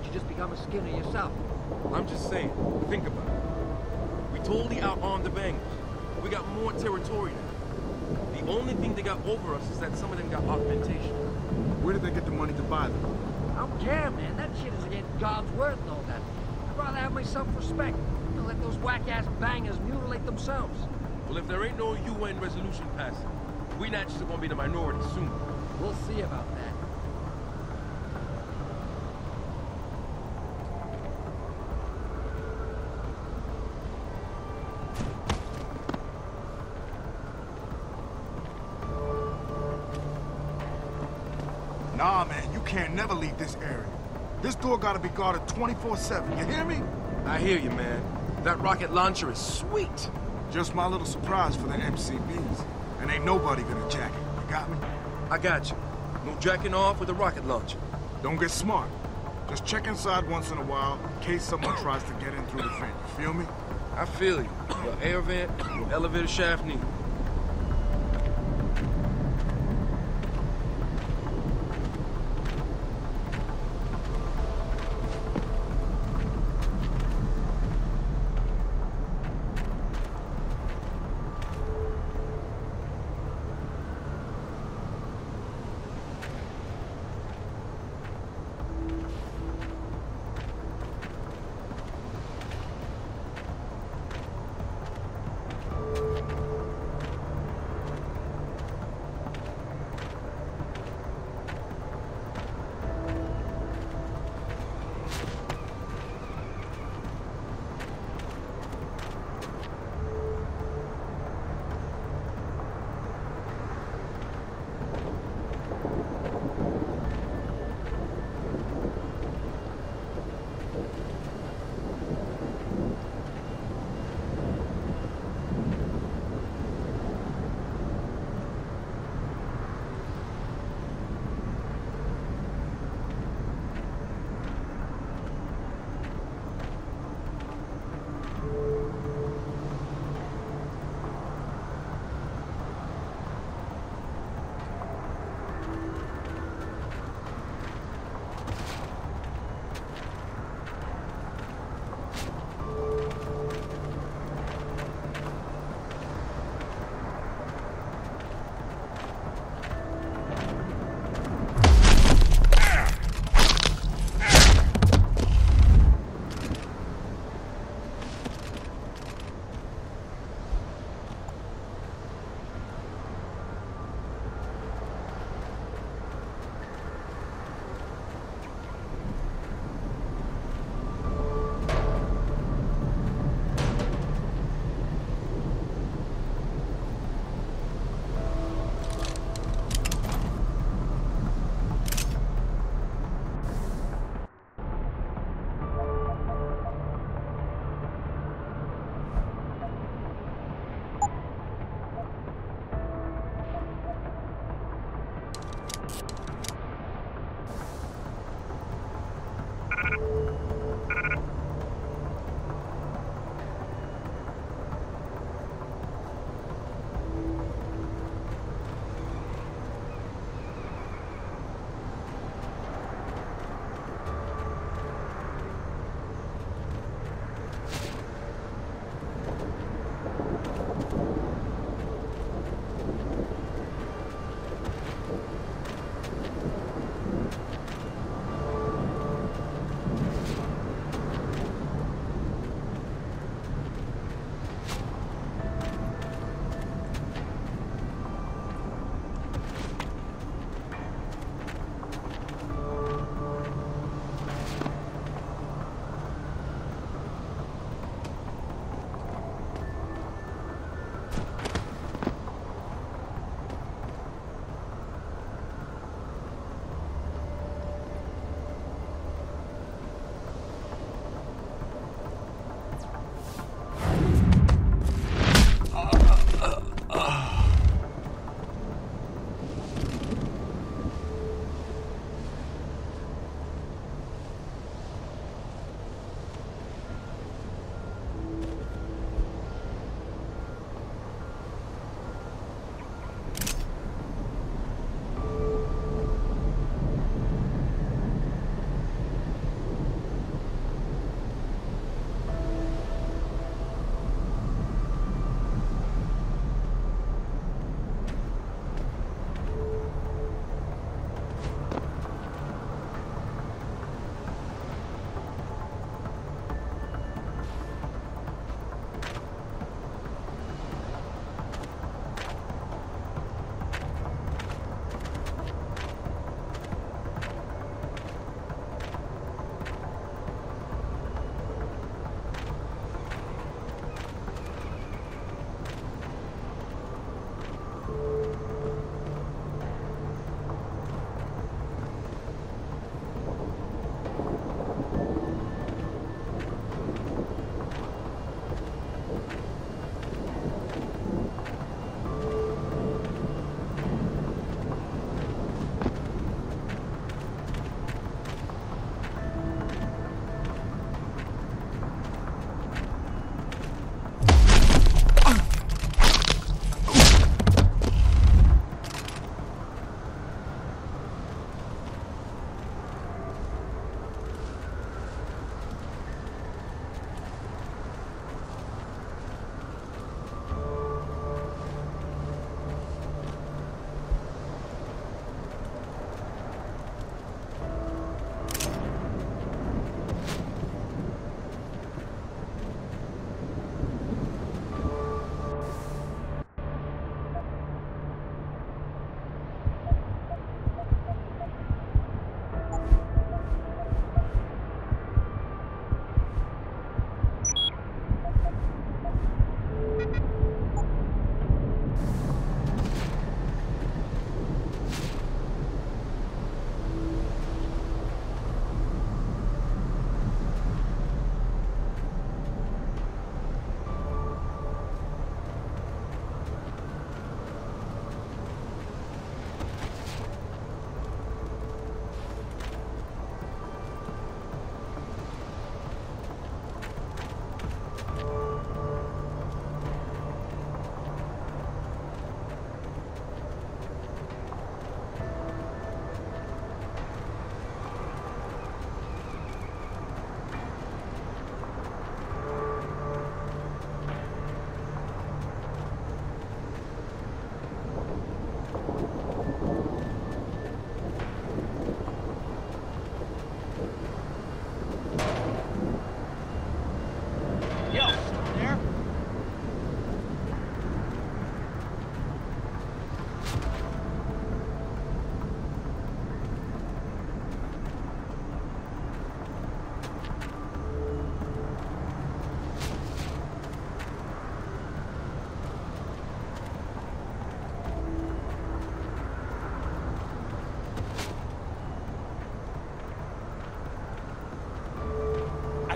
you just become a skinner yourself? I'm just saying, think about it. We totally out-armed the bangers. We got more territory now. The only thing they got over us is that some of them got augmentation. Where did they get the money to buy them? I don't care, man. That shit is against God's word and all that. I'd rather have my self-respect than let those whack-ass bangers mutilate themselves. Well, if there ain't no UN resolution passing, we naturally are gonna be the minority soon. We'll see about that. Nah, man, you can't never leave this area. This door gotta be guarded 24/7, you hear me? I hear you, man. That rocket launcher is sweet. Just my little surprise for the MCBs. And ain't nobody gonna jack it, you got me? I got you. No jacking off with a rocket launcher. Don't get smart. Just check inside once in a while in case someone tries to get in through the vent, you feel me? I feel you. No air vent, no elevator shaft needed.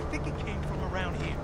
think it came from around here.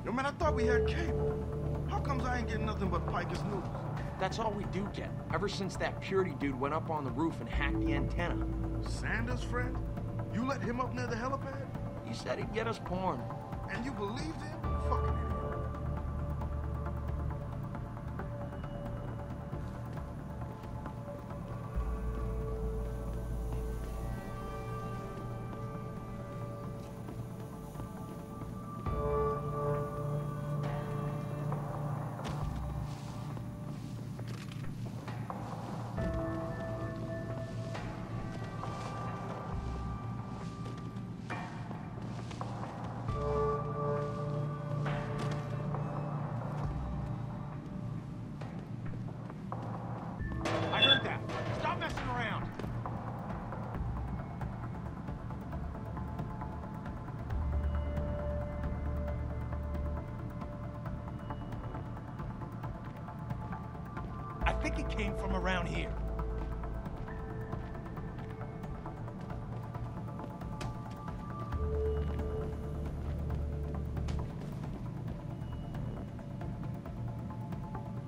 Yo, man, I thought we had cable. How comes I ain't getting nothing but Piker's news? That's all we do get, ever since that Purity dude went up on the roof and hacked the antenna. Sanders' friend? You let him up near the helipad? He said he'd get us porn. And you believed him? Fucking idiot. I heard that. Stop messing around. I think it came from around here.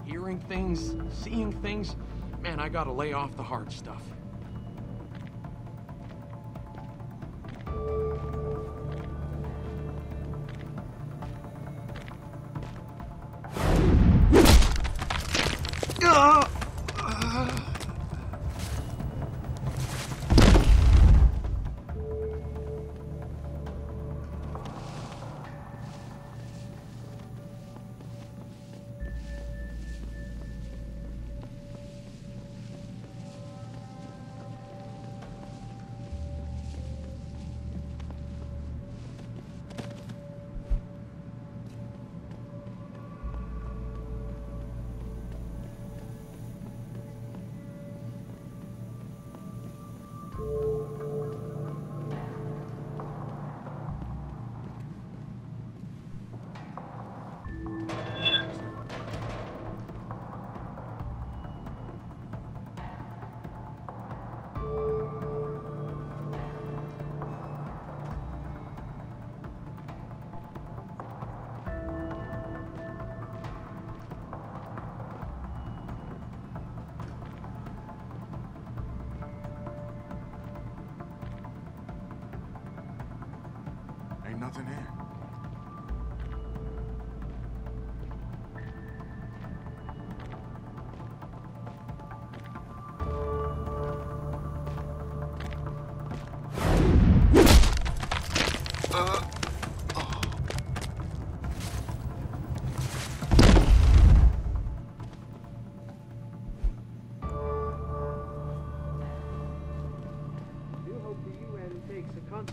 Hearing things, seeing things. Man, I gotta lay off the hard stuff. Ain't nothing here.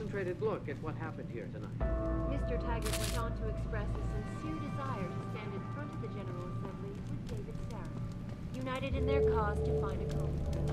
concentrated look at what happened here tonight. Mr. Taggart went on to express a sincere desire to stand in front of the General Assembly with David Sarah, united in their cause to find a common ground.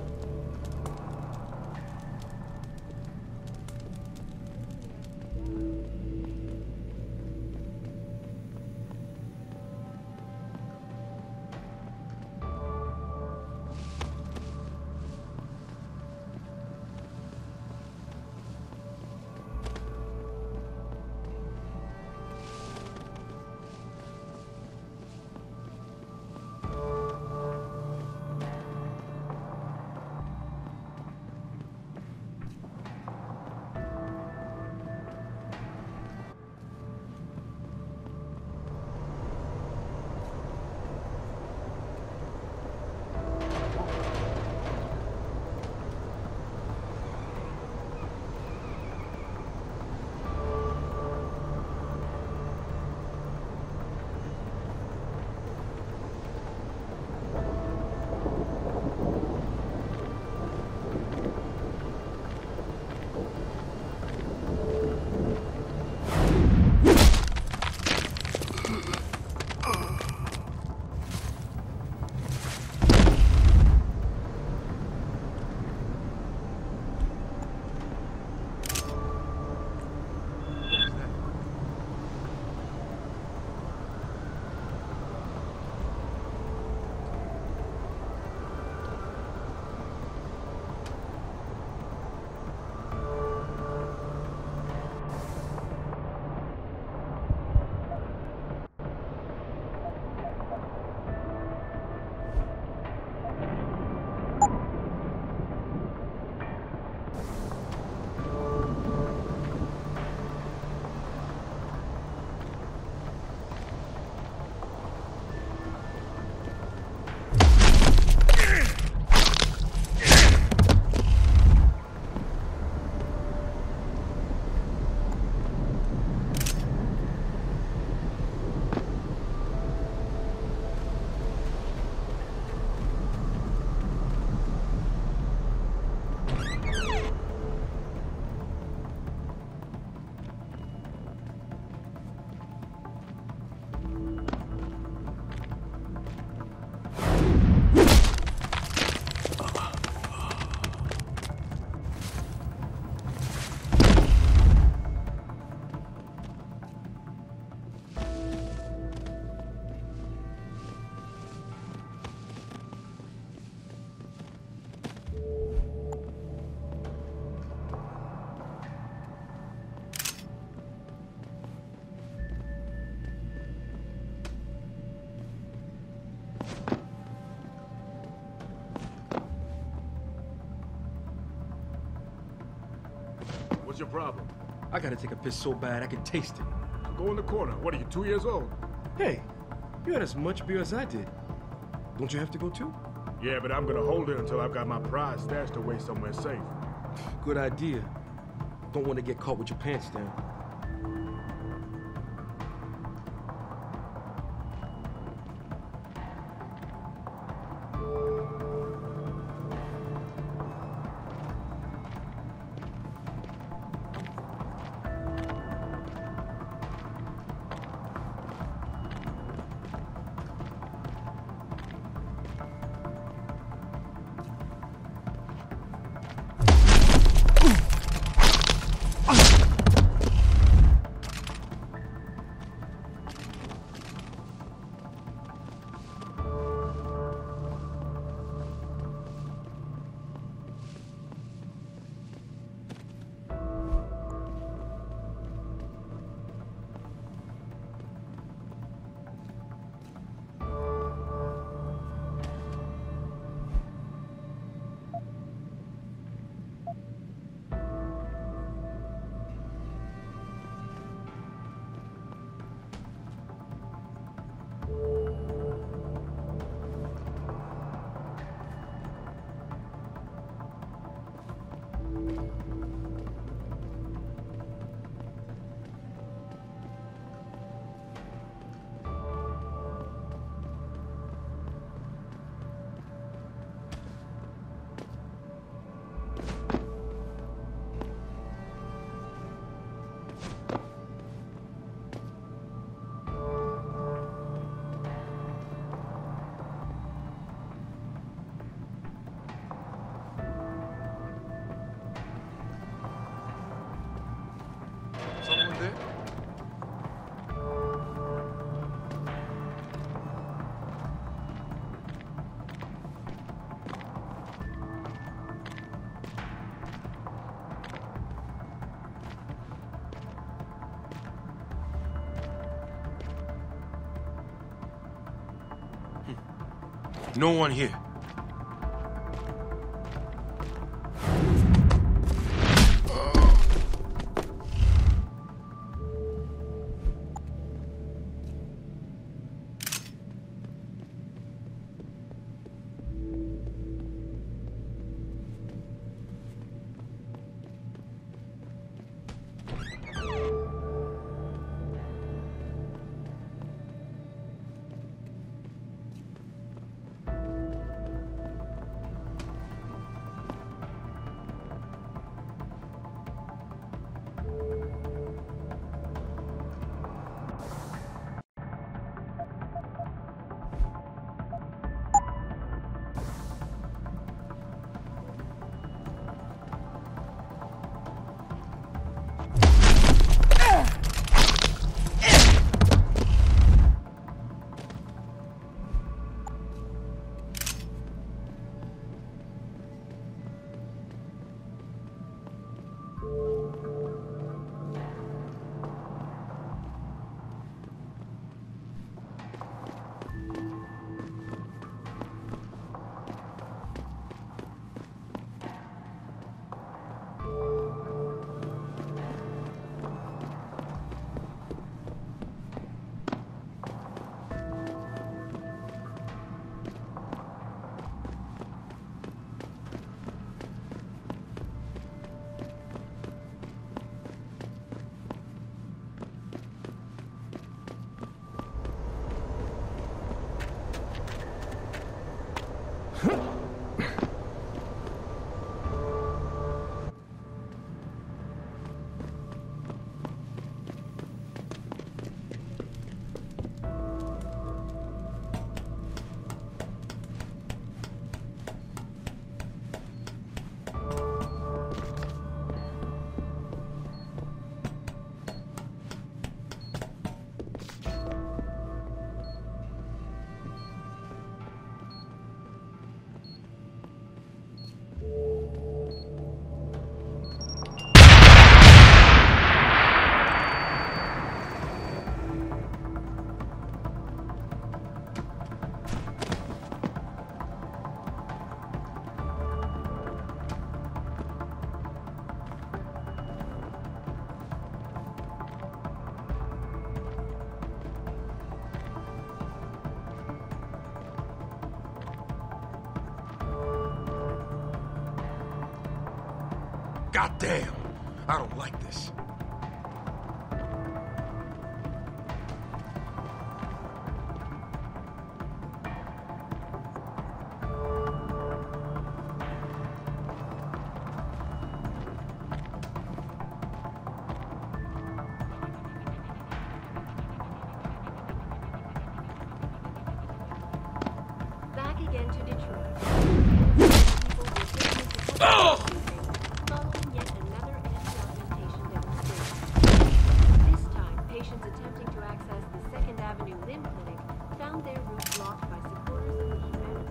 What's your problem? I gotta take a piss so bad I can taste it. Go in the corner. What are you, 2 years old? Hey, you had as much beer as I did. Don't you have to go too? Yeah, but I'm gonna hold it until I've got my prize stashed away somewhere safe. Good idea. Don't want to get caught with your pants down. No one here. God damn! I don't like this. Back again to Detroit. Oh! Following yet another anti-augmentation demonstration. This time, patients attempting to access the 2nd Avenue Limb Clinic found their route blocked by supporters of the event.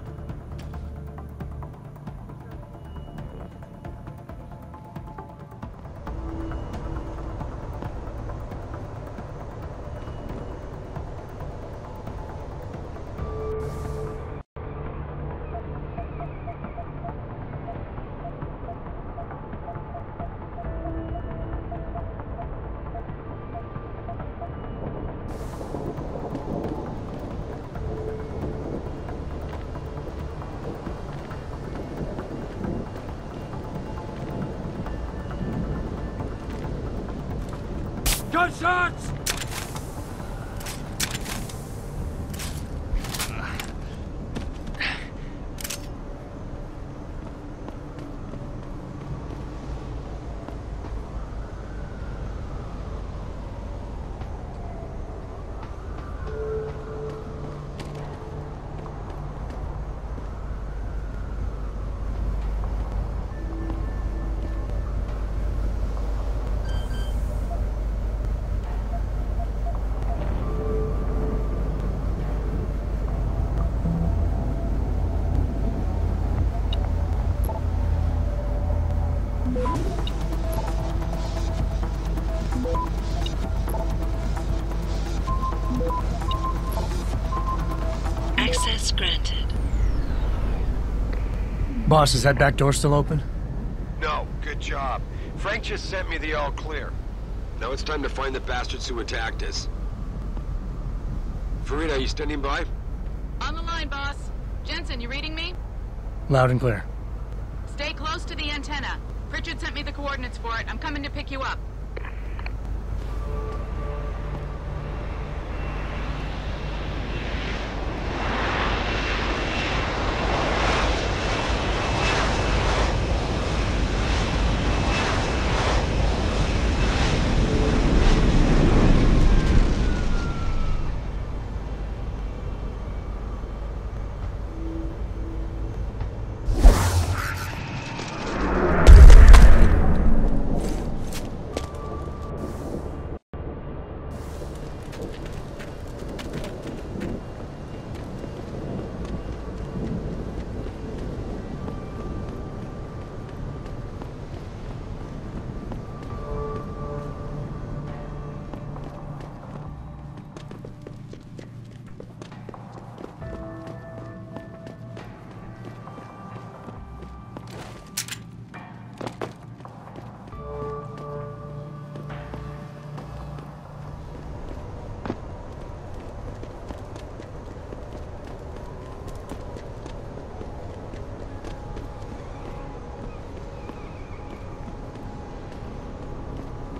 Gunshots! Access granted. Boss, is that back door still open? No, good job. Frank just sent me the all clear. Now it's time to find the bastards who attacked us. Farida, are you standing by? On the line, boss. Jensen, you reading me? Loud and clear. Stay close to the antenna. Pritchard sent me the coordinates for it. I'm coming to pick you up.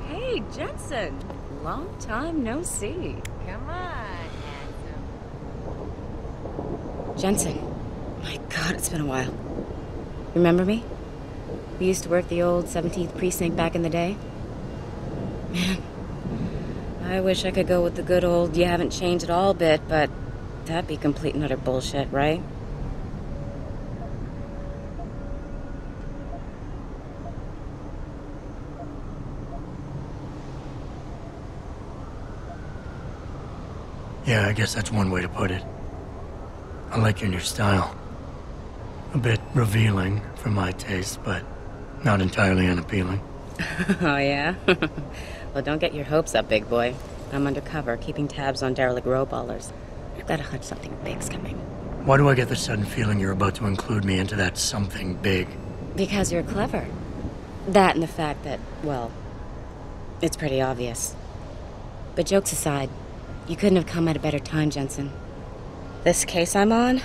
Hey, Jensen. Long time no see. Come on, handsome. Jensen. My God, it's been a while. Remember me? We used to work the old 17th precinct back in the day. Man, I wish I could go with the good old you haven't changed at all bit, but that'd be complete and utter bullshit, right? Yeah, I guess that's one way to put it. I like your new style. A bit revealing for my taste, but not entirely unappealing. Oh, yeah? Well, don't get your hopes up, big boy. I'm undercover, keeping tabs on derelict row-ballers. I've got a hunch something big's coming. Why do I get the sudden feeling you're about to include me into that something big? Because you're clever. That and the fact that, well, it's pretty obvious. But jokes aside, you couldn't have come at a better time, Jensen. This case I'm on,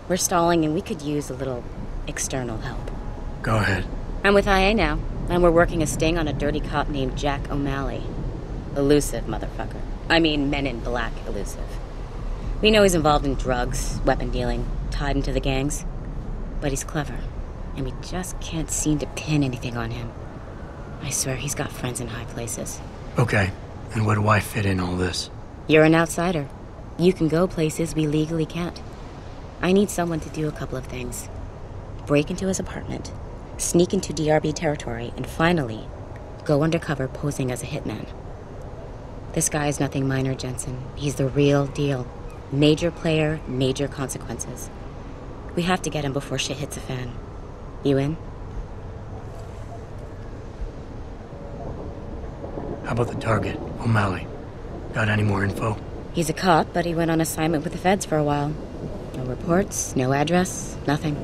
we're stalling and we could use a little external help. Go ahead. I'm with IA now, and we're working a sting on a dirty cop named Jack O'Malley. Elusive motherfucker. I mean, Men in Black elusive. We know he's involved in drugs, weapon dealing, tied into the gangs. But he's clever, and we just can't seem to pin anything on him. I swear he's got friends in high places. Okay, and where do I fit in all this? You're an outsider. You can go places we legally can't. I need someone to do a couple of things. Break into his apartment, sneak into DRB territory, and finally, go undercover posing as a hitman. This guy is nothing minor, Jensen. He's the real deal. Major player, major consequences. We have to get him before shit hits the fan. You in? How about the target, O'Malley? Got any more info? He's a cop, but he went on assignment with the feds for a while. No reports, no address, nothing.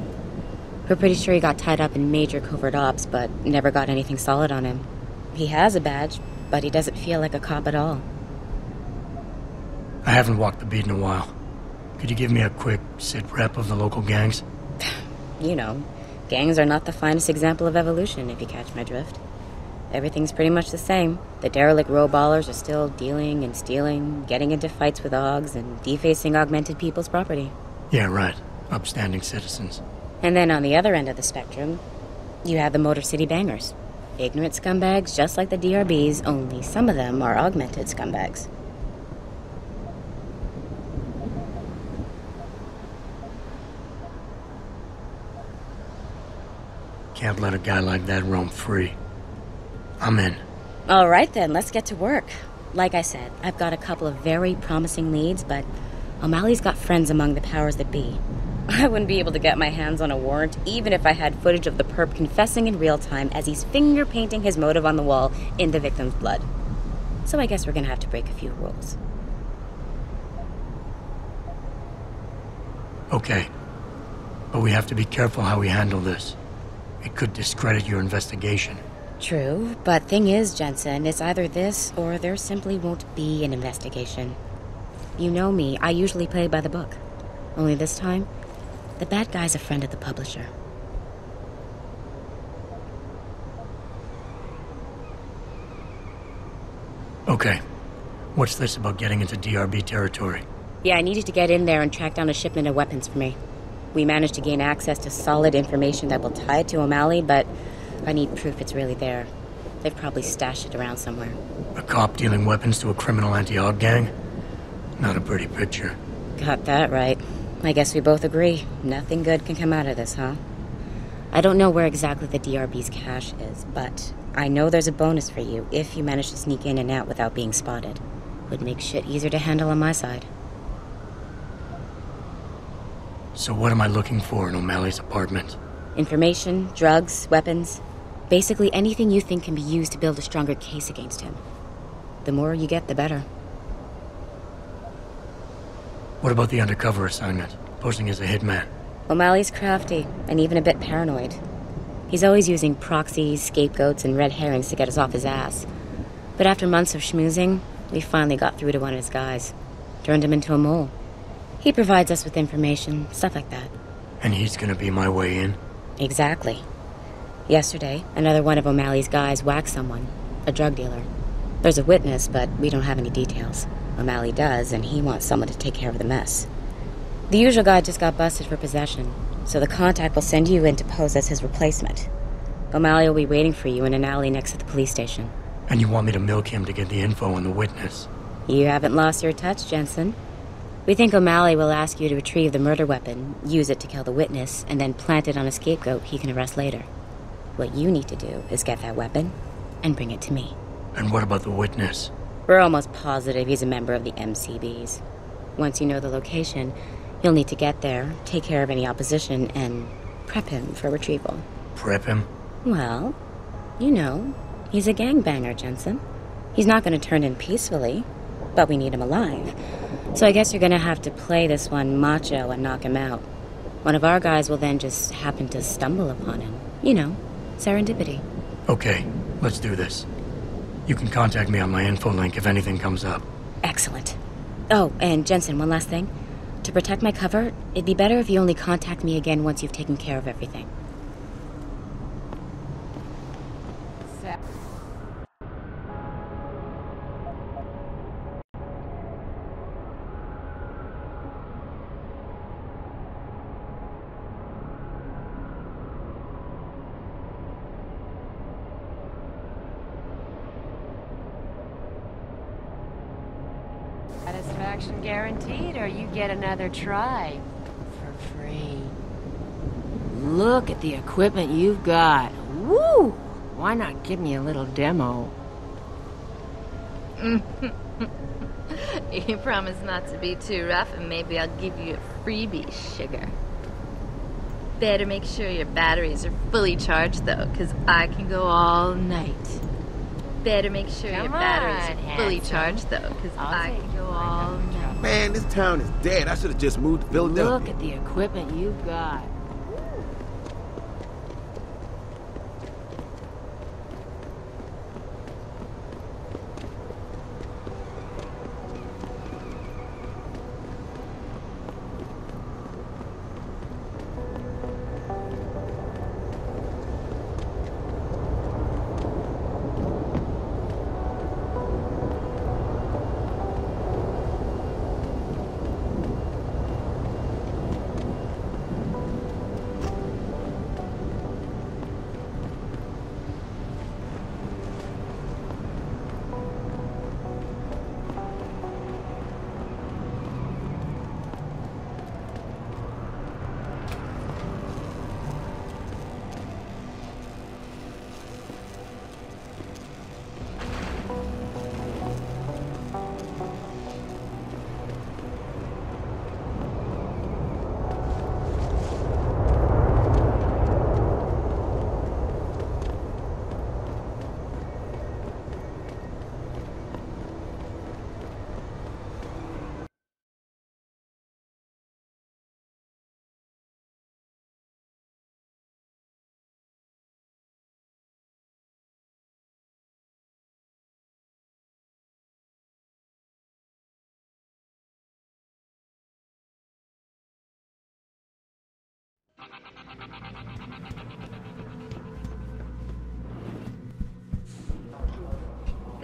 We're pretty sure he got tied up in major covert ops, but never got anything solid on him. He has a badge, but he doesn't feel like a cop at all. I haven't walked the beat in a while. Could you give me a quick sit rep of the local gangs? You know, gangs are not the finest example of evolution, if you catch my drift. Everything's pretty much the same. The derelict row-ballers are still dealing and stealing, getting into fights with OGs, and defacing augmented people's property. Yeah, right. Upstanding citizens. And then on the other end of the spectrum, you have the Motor City Bangers. Ignorant scumbags just like the DRBs, only some of them are augmented scumbags. Can't let a guy like that roam free. I'm in. All right then, let's get to work. Like I said, I've got a couple of very promising leads, but O'Malley's got friends among the powers that be. I wouldn't be able to get my hands on a warrant, even if I had footage of the perp confessing in real time as he's finger-painting his motive on the wall in the victim's blood. So I guess we're gonna have to break a few rules. Okay. But we have to be careful how we handle this. It could discredit your investigation. True, but thing is, Jensen, it's either this or there simply won't be an investigation. You know me, I usually play by the book. Only this time, the bad guy's a friend of the publisher. Okay. What's this about getting into DRB territory? Yeah, I needed to get in there and track down a shipment of weapons for me. We managed to gain access to solid information that will tie it to O'Malley, but I need proof it's really there. They've probably stashed it around somewhere. A cop dealing weapons to a criminal anti-Aug gang? Not a pretty picture. Got that right. I guess we both agree. Nothing good can come out of this, huh? I don't know where exactly the DRB's cache is, but I know there's a bonus for you if you manage to sneak in and out without being spotted. Would make shit easier to handle on my side. So what am I looking for in O'Malley's apartment? Information, drugs, weapons. Basically anything you think can be used to build a stronger case against him. The more you get, the better. What about the undercover assignment? Posing as a hitman? O'Malley's crafty, and even a bit paranoid. He's always using proxies, scapegoats, and red herrings to get us off his ass. But after months of schmoozing, we finally got through to one of his guys. Turned him into a mole. He provides us with information, stuff like that. And he's gonna be my way in? Exactly. Yesterday, another one of O'Malley's guys whacked someone, a drug dealer. There's a witness, but we don't have any details. O'Malley does, and he wants someone to take care of the mess. The usual guy just got busted for possession, so the contact will send you in to pose as his replacement. O'Malley will be waiting for you in an alley next to the police station. And you want me to milk him to get the info on the witness? You haven't lost your touch, Jensen. We think O'Malley will ask you to retrieve the murder weapon, use it to kill the witness, and then plant it on a scapegoat he can arrest later. What you need to do is get that weapon and bring it to me. And what about the witness? We're almost positive he's a member of the MCBs. Once you know the location, you'll need to get there, take care of any opposition, and prep him for retrieval. Prep him? Well, you know, he's a gangbanger, Jensen. He's not going to turn in peacefully, but we need him alive. So I guess you're going to have to play this one macho and knock him out. One of our guys will then just happen to stumble upon him. You know, serendipity. Okay, let's do this. You can contact me on my info link if anything comes up. Excellent. Oh, and Jensen, one last thing. To protect my cover, it'd be better if you only contact me again once you've taken care of everything. Satisfaction guaranteed, or you get another try for free. Look at the equipment you've got. Woo! Why not give me a little demo? You promise not to be too rough, and maybe I'll give you a freebie, sugar. Better make sure your batteries are fully charged, though, because I can go all night. Better make sure your batteries are fully charged, though, because I can go all night. Man, this town is dead. I should have just moved to Philadelphia. Look at the equipment you've got.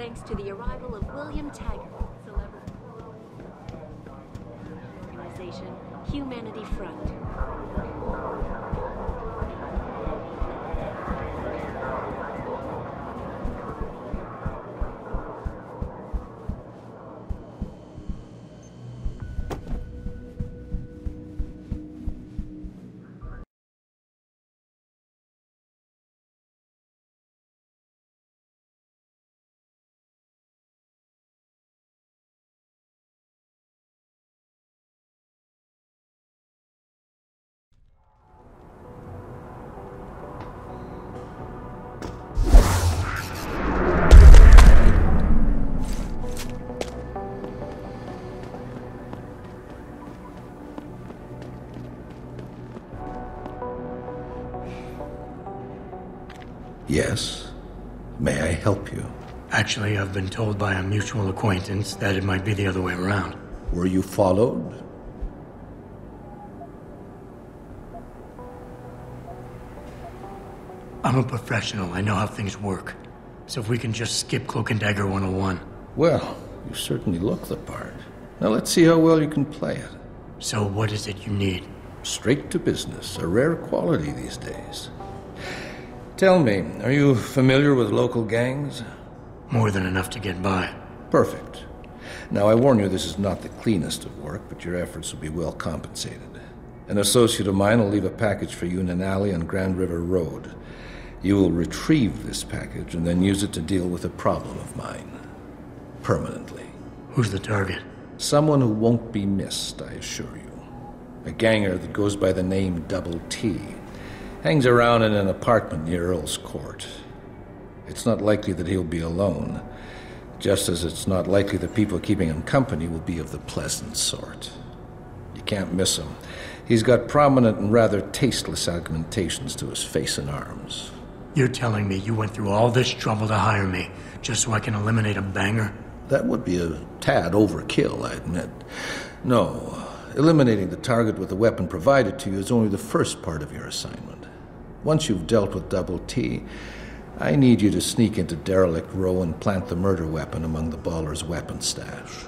thanks to the arrival of William Taggart, celebrity organization Humanity Front. Yes. May I help you? Actually, I've been told by a mutual acquaintance that it might be the other way around. Were you followed? I'm a professional. I know how things work. So if we can just skip Cloak and Dagger 101. Well, you certainly look the part. Now let's see how well you can play it. So what is it you need? Straight to business, a rare quality these days. Tell me, are you familiar with local gangs? More than enough to get by. Perfect. Now, I warn you, this is not the cleanest of work, but your efforts will be well compensated. An associate of mine will leave a package for you in an alley on Grand River Road. You will retrieve this package and then use it to deal with a problem of mine. Permanently. Who's the target? Someone who won't be missed, I assure you. A ganger that goes by the name Double T. Hangs around in an apartment near Earl's Court. It's not likely that he'll be alone, just as it's not likely the people keeping him company will be of the pleasant sort. You can't miss him. He's got prominent and rather tasteless augmentations to his face and arms. You're telling me you went through all this trouble to hire me, just so I can eliminate a banger? That would be a tad overkill, I admit. No, eliminating the target with the weapon provided to you is only the first part of your assignment. Once you've dealt with Double T, I need you to sneak into Derelict Row and plant the murder weapon among the Baller's weapon stash.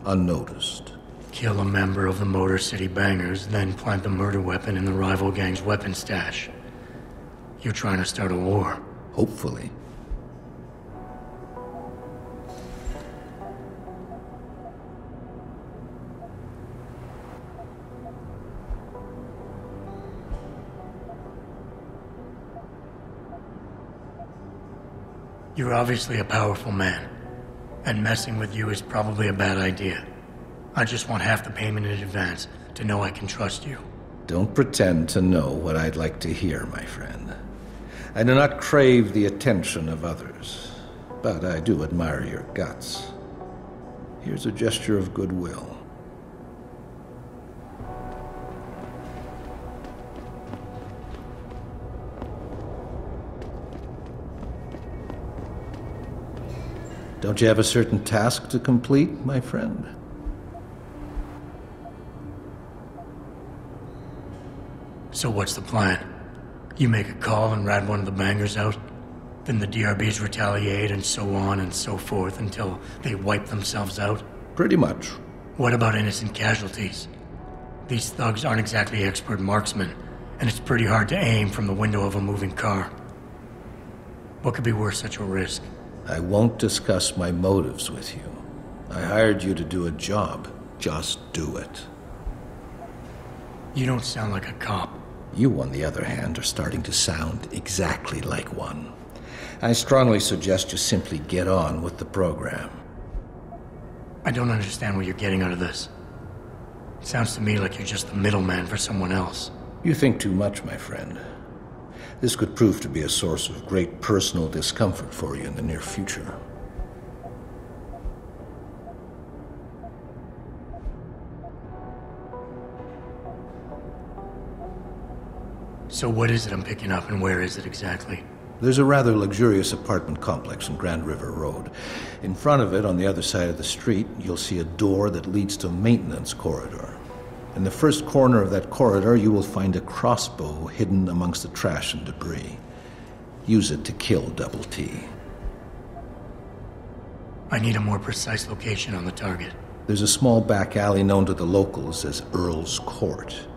Unnoticed. Kill a member of the Motor City Bangers, then plant the murder weapon in the rival gang's weapon stash. You're trying to start a war. Hopefully. You're obviously a powerful man, and messing with you is probably a bad idea. I just want half the payment in advance to know I can trust you. Don't pretend to know what I'd like to hear, my friend. I do not crave the attention of others, but I do admire your guts. Here's a gesture of goodwill. Don't you have a certain task to complete, my friend? So what's the plan? You make a call and rat one of the bangers out? Then the DRBs retaliate and so on and so forth until they wipe themselves out? Pretty much. What about innocent casualties? These thugs aren't exactly expert marksmen, and it's pretty hard to aim from the window of a moving car. What could be worth such a risk? I won't discuss my motives with you. I hired you to do a job. Just do it. You don't sound like a cop. You, on the other hand, are starting to sound exactly like one. I strongly suggest you simply get on with the program. I don't understand what you're getting out of this. It sounds to me like you're just the middleman for someone else. You think too much, my friend. This could prove to be a source of great personal discomfort for you in the near future. So what is it I'm picking up, and where is it exactly? There's a rather luxurious apartment complex on Grand River Road. In front of it, on the other side of the street, you'll see a door that leads to a maintenance corridor. In the first corner of that corridor, you will find a crossbow hidden amongst the trash and debris. Use it to kill Double T. I need a more precise location on the target. There's a small back alley known to the locals as Earl's Court.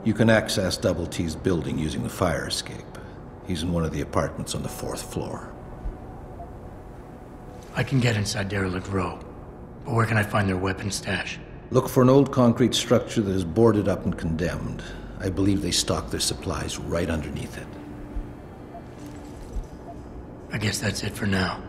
You can access Double T's building using the fire escape. He's in one of the apartments on the 4th floor. I can get inside Derelict Row, but where can I find their weapon stash? Look for an old concrete structure that is boarded up and condemned. I believe they stock their supplies right underneath it. I guess that's it for now.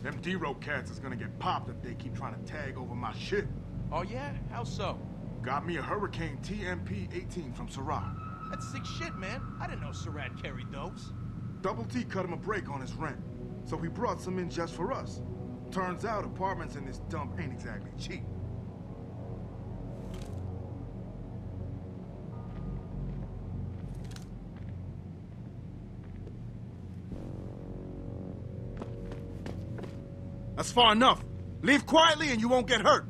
Them D-Row cats is gonna get popped if they keep trying to tag over my shit. Oh yeah? How so? Got me a Hurricane TMP-18 from Syrah. That's sick shit, man. I didn't know Surratt carried those. Double T cut him a break on his rent, so he brought some in just for us. Turns out apartments in this dump ain't exactly cheap. That's far enough. Leave quietly and you won't get hurt.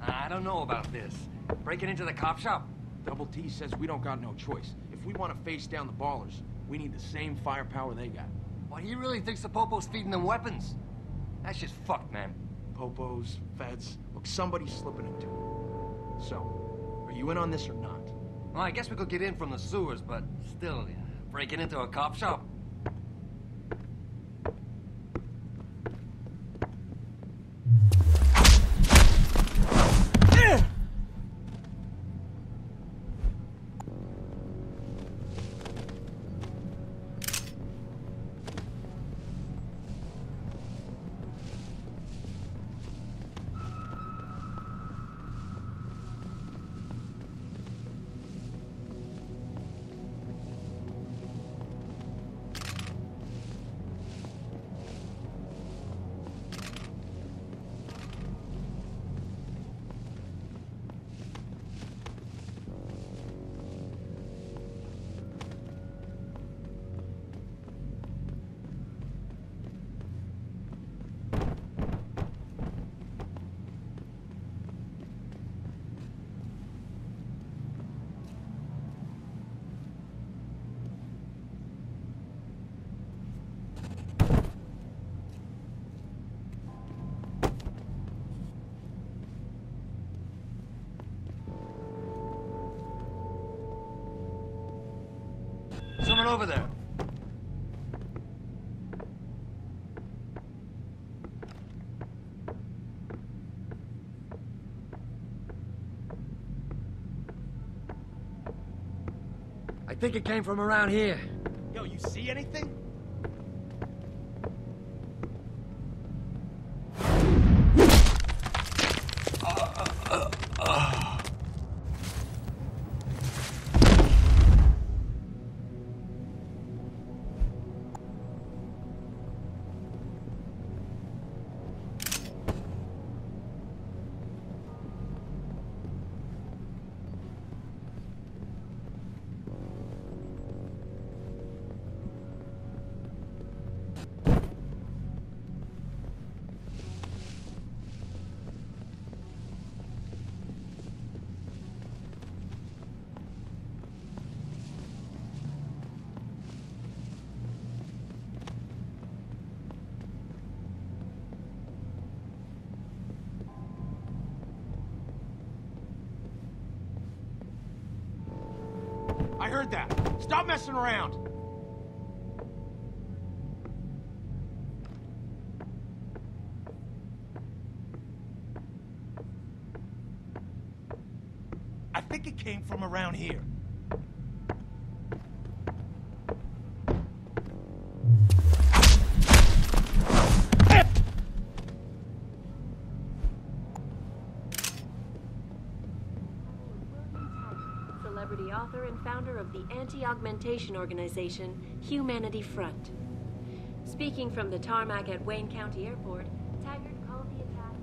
I don't know about this. Breaking into the cop shop? Double T says we don't got no choice. If we want to face down the ballers, we need the same firepower they got. Well, he really thinks the Popo's feeding them weapons? That's just fucked, man. Popos, feds, look, somebody's slipping into it. So, are you in on this or not? Well, I guess we could get in from the sewers, but still, breaking into a cop shop? Someone over there. I think it came from around here. Yo, you see anything? I heard that. Stop messing around. I think it came from around here. Celebrity author and founder of the anti-augmentation organization Humanity Front. Speaking from the tarmac at Wayne County Airport, Taggart called the attack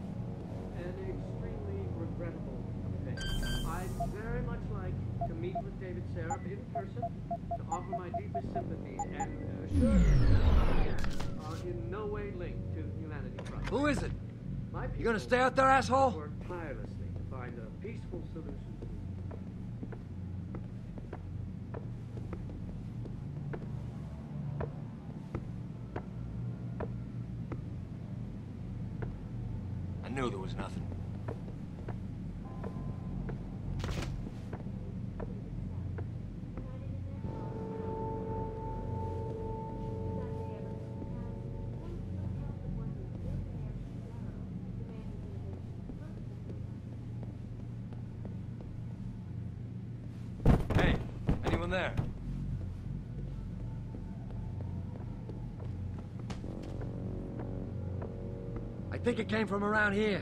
an extremely regrettable thing. I'd very much like to meet with David Serap in person to offer my deepest sympathy and assure him that the are in no way linked to Humanity Front. Who is it? You gonna stay out there, asshole? Work tirelessly to find a peaceful solution. I knew there was nothing. Hey, anyone there? I think it came from around here.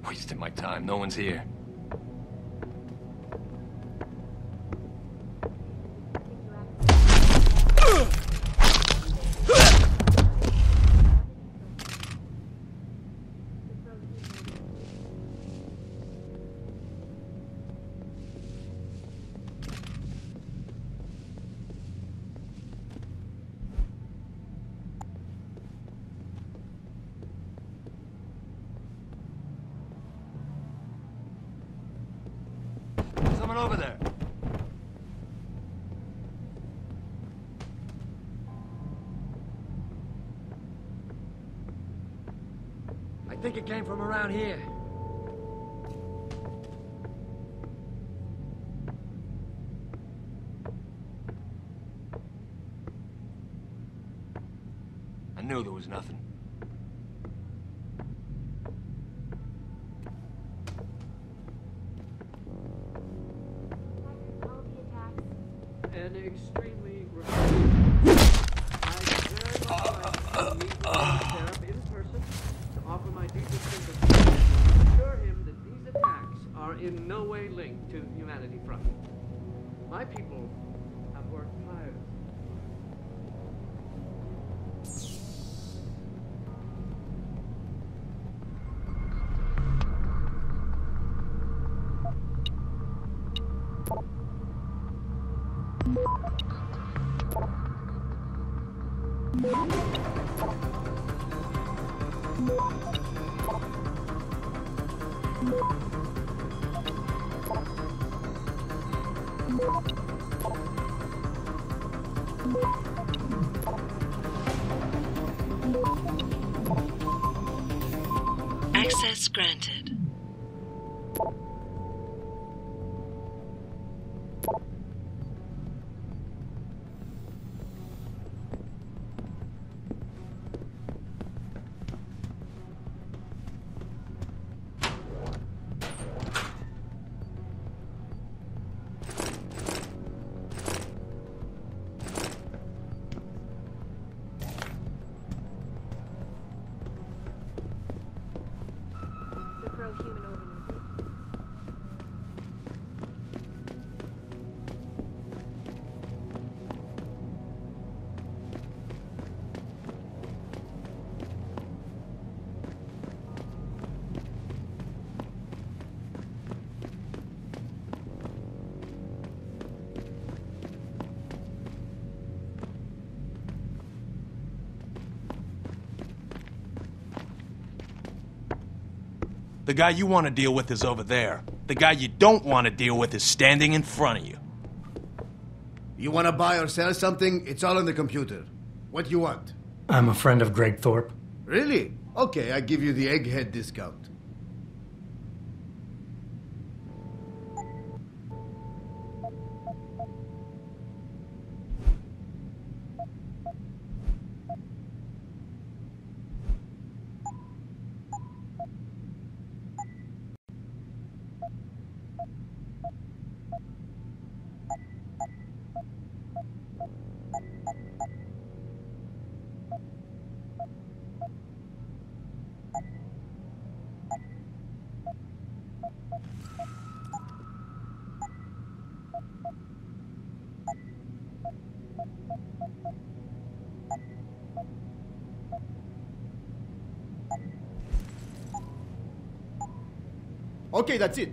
Wasting my time. No one's here. Someone over there. I think it came from around here. I knew there was nothing. An extremely regrettable. I'd very much like to meet with Serap in person to offer my deepest sympathy and assure him that these attacks are in no way linked to Humanity Front. My people have worked tirelessly. Access granted. the pro-human organization. The guy you want to deal with is over there. The guy you don't want to deal with is standing in front of you. You want to buy or sell something? It's all on the computer. What you want? I'm a friend of Greg Thorpe. Really? Okay, I give you the egghead discount. Okay, that's it.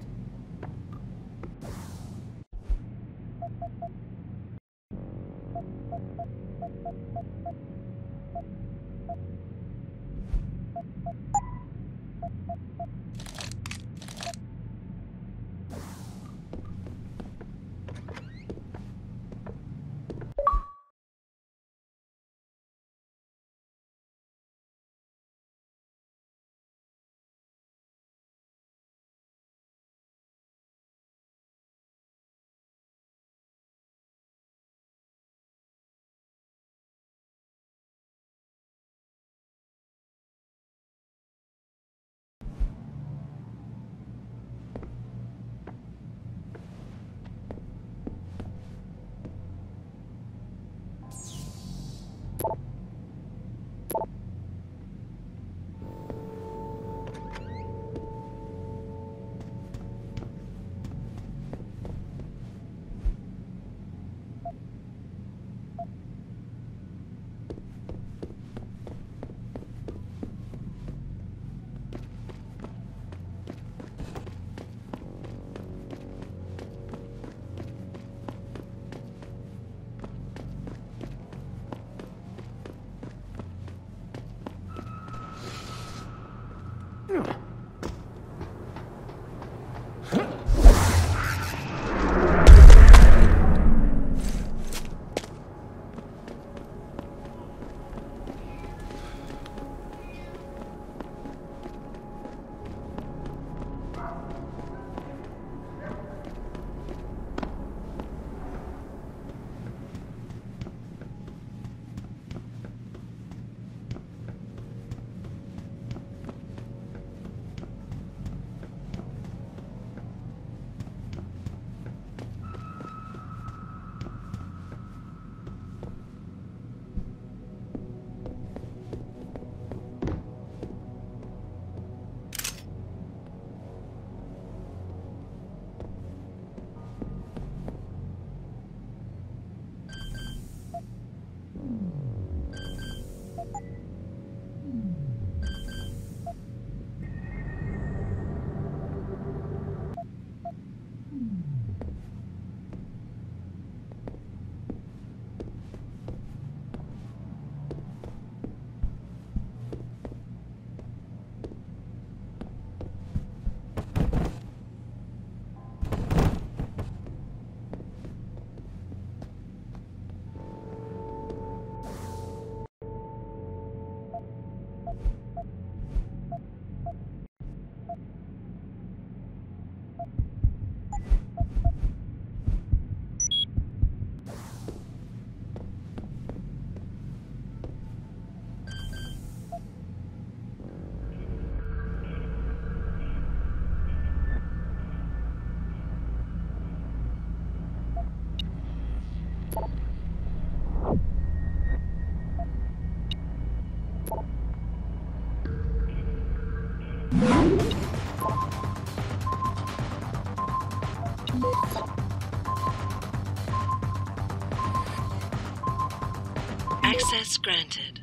Access granted.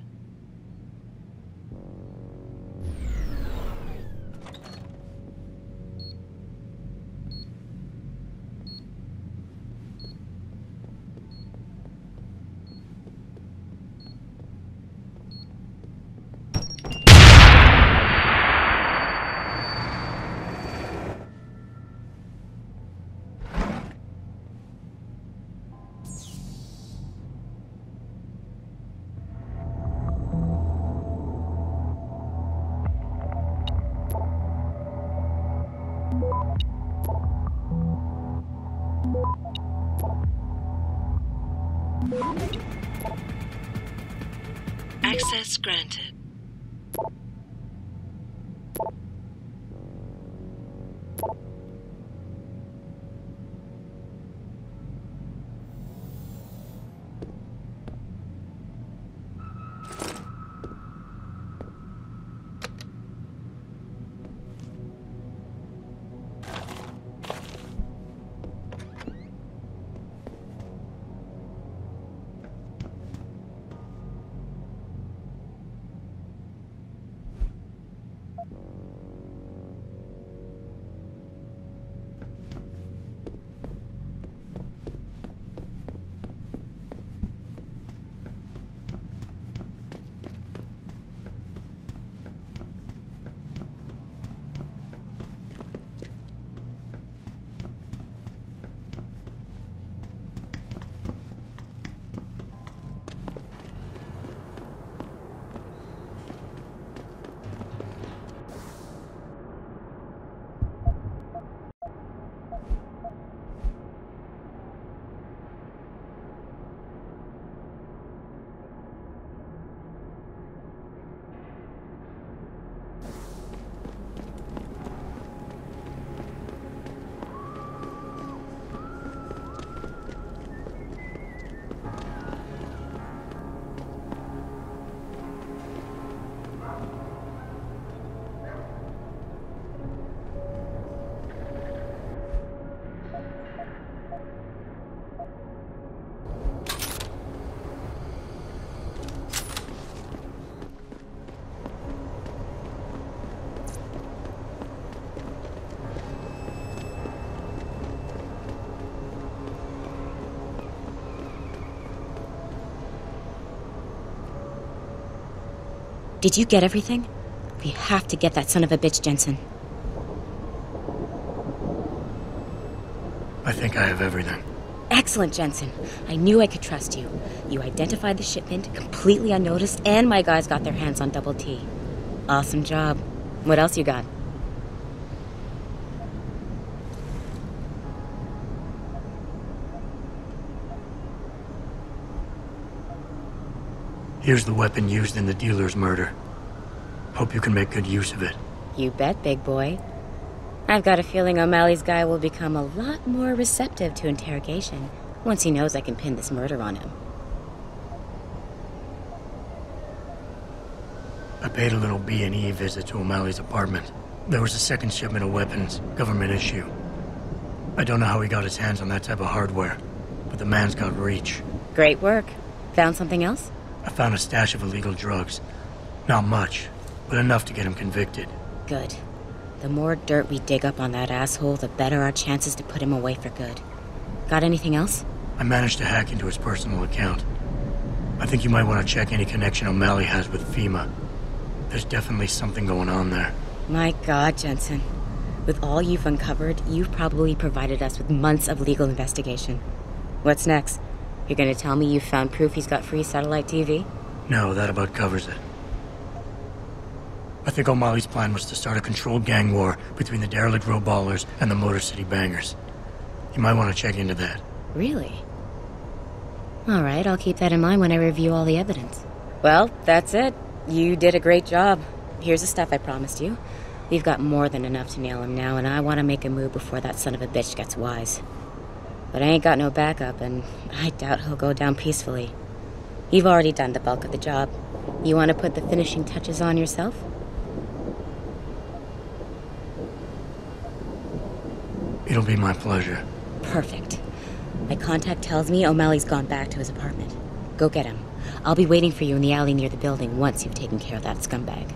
Access granted. Did you get everything? We have to get that son of a bitch, Jensen. I think I have everything. Excellent, Jensen. I knew I could trust you. You identified the shipment completely unnoticed, and my guys got their hands on Double T. Awesome job. What else you got? Here's the weapon used in the dealer's murder. Hope you can make good use of it. You bet, big boy. I've got a feeling O'Malley's guy will become a lot more receptive to interrogation once he knows I can pin this murder on him. I paid a little B&E visit to O'Malley's apartment. There was a second shipment of weapons, government issue. I don't know how he got his hands on that type of hardware, but the man's got reach. Great work. Found something else? I found a stash of illegal drugs. Not much, but enough to get him convicted. Good. The more dirt we dig up on that asshole, the better our chances to put him away for good. Got anything else? I managed to hack into his personal account. I think you might want to check any connection O'Malley has with FEMA. There's definitely something going on there. My God, Jensen. With all you've uncovered, you've probably provided us with months of legal investigation. What's next? You're gonna tell me you found proof he's got free satellite TV? No, that about covers it. I think O'Malley's plan was to start a controlled gang war between the derelict road ballers and the Motor City bangers. You might want to check into that. Really? All right, I'll keep that in mind when I review all the evidence. Well, that's it. You did a great job. Here's the stuff I promised you. We've got more than enough to nail him now, and I want to make a move before that son of a bitch gets wise. But I ain't got no backup, and I doubt he'll go down peacefully. You've already done the bulk of the job. You want to put the finishing touches on yourself? It'll be my pleasure. Perfect. My contact tells me O'Malley's gone back to his apartment. Go get him. I'll be waiting for you in the alley near the building once you've taken care of that scumbag.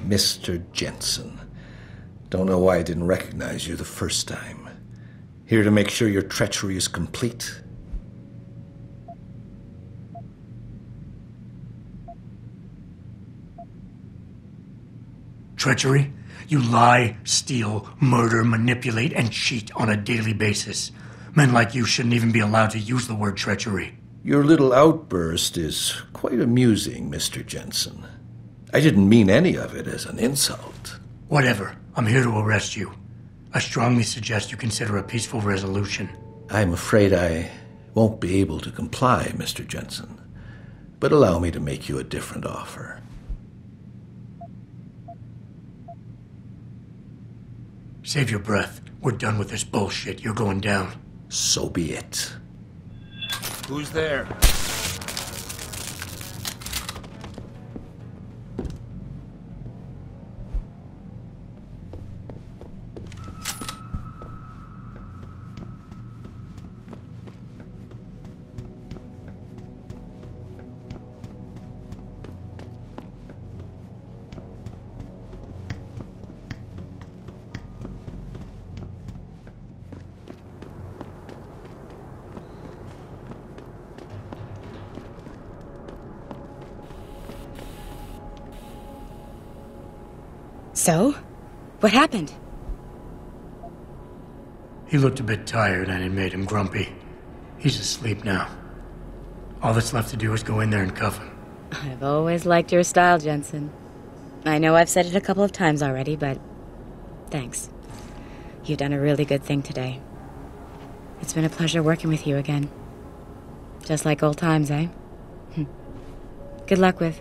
Mr. Jensen. Don't know why I didn't recognize you the first time. Here to make sure your treachery is complete. Treachery? You lie, steal, murder, manipulate, and cheat on a daily basis. Men like you shouldn't even be allowed to use the word treachery. Your little outburst is quite amusing, Mr. Jensen. I didn't mean any of it as an insult. Whatever. I'm here to arrest you. I strongly suggest you consider a peaceful resolution. I'm afraid I won't be able to comply, Mr. Jensen. But allow me to make you a different offer. Save your breath. We're done with this bullshit. You're going down. So be it. Who's there? So? What happened? He looked a bit tired and it made him grumpy. He's asleep now. All that's left to do is go in there and cuff him. I've always liked your style, Jensen. I know I've said it a couple of times already, but thanks. You've done a really good thing today. It's been a pleasure working with you again. Just like old times, eh? Good luck with...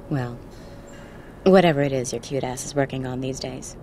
well, whatever it is your cute ass is working on these days.